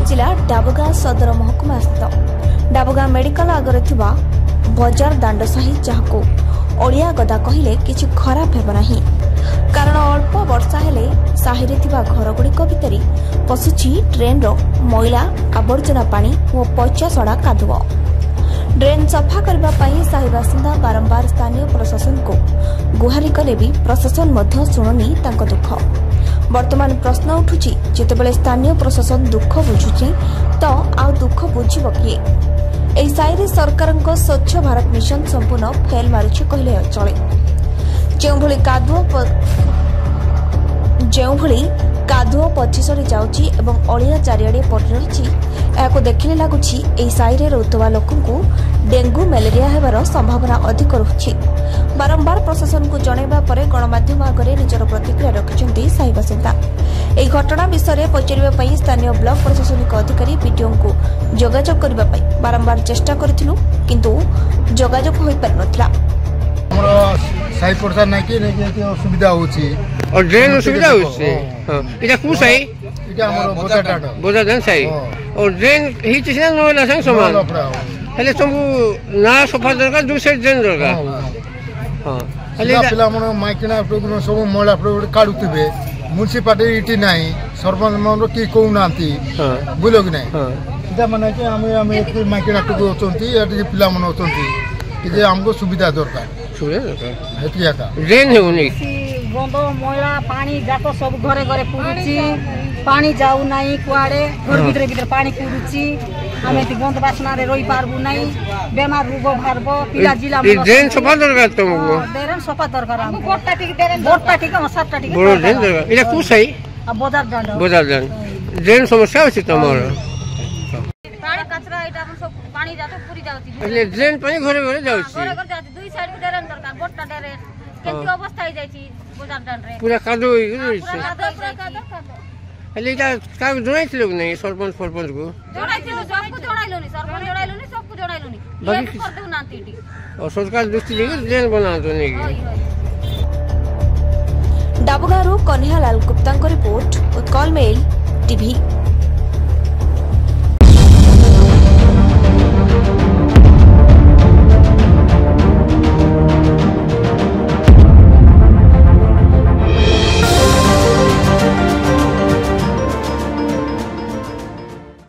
जिला डाबगाँ सदर महकुमा स्थित डाबगाँ मेडिकल आगे बजार दांड साही जहां ओडिया गदा कहले किछि खराब हेब नाही कारण अल्प वर्षा हेले साही रे थिबा घरगुड़िक भितरी पशुची ड्रेन रो मैला आवर्जना पानी और पचा सड़ा कादुव। ड्रेन सफा करबा पई साही बासिंदा बारंबार स्थानीय प्रशासन को गुहारी कले भी प्रशासन मध्य शुणुनी तांको दुख। वर्तमान प्रश्न उठुची जेतेबेले स्थानीय प्रशासन दुख बुझुची तो आ दुख बुझिब किए। एही साइरे सरकारक स्वच्छ भारत मिशन संपूर्ण फेल मारुछि कहले चले। जेउभली कादुओ पची सड़ी जाउछि एवं अलिया चारिआडे पड़ी रहिछि याको देखिले लागुछि एही साइरे रहुतबा लोकंकु डेंगू मलेरिया हेबार संभावना अधिक रहुछि। बारंबार प्रशासन को जणाइबा परे गणमाध्यम आगे निजर प्रतिक्रिया रखिछन्ति साही बासिंदा। एही घटना विषय पचारिबा पई स्थानीय ब्लॉक प्रशासनिक अधिकारी बीडीओ को जोगाजोग करबा पई बारंबार चेष्टा करथिलु किंतु जोगाजोग होई पार नथिला। हमरो साही पड़ता नै कि असुविधा होछि और ड्रेन असुविधा होछि। हां इटा कु साही इटा हमरो बोजा जन साही और ड्रेन ही छिना नोला संग समान हेले सब ना सफा दरकार दूसरे ड्रेन दरकार। हां हेले पिला मन माइकना प्रोग्राम सब मोला प्रोग्राम काडुतबे म्युनिसिपालिटी इटी नाही सरपंच मन की को नांती बुलो कि नाही इटा माने कि हम एक माइकना टुको होचंती एटी पिला मन होचंती कि हमको सुविधा दरकार हेतिया का ड्रेन होनी गंद मैला पानी जाक सब घरे घरे पुरुची पानी जाऊ नाही कुआडे घर भीतर भीतर पानी पुरुची हमें ती गंद बासना रे रोई पारबु नाही बेमार रोग भारबो पिला जिला में ड्रेन सफा दरकार तुमको ड्रेन सफा दरकार हम गोटा टिक ड्रेन गोटा टिक हम सातटा टिक बड़ो ड्रेन दरकार इटा कु सही बाजार दांड ड्रेन समस्या होछि तमरो पानी कचरा इटा हम सब पानी जातो पूरी जाउची એટલે ड्रेन पानी घरे घरे जाउची घरे घरे जाउची दुई साइड के ड्रेन दरकार गोटा ड्रेन केती अवस्था हो जाईची बाजार दांड रे पूरा कादो होई पूरा कादो हेले इटा का जणाइथिलो नै सरपंच को जणाइथिलो सबको जणाइलोनी सरपंच जणाइलोनी सबको जणाइलोनी बाकी कर देउ नांती इटी और सरकार दृष्टि देके ड्रेन बना दो नै डाबगाँरू Kanhaiyalal Gupta report Utkal mail TV.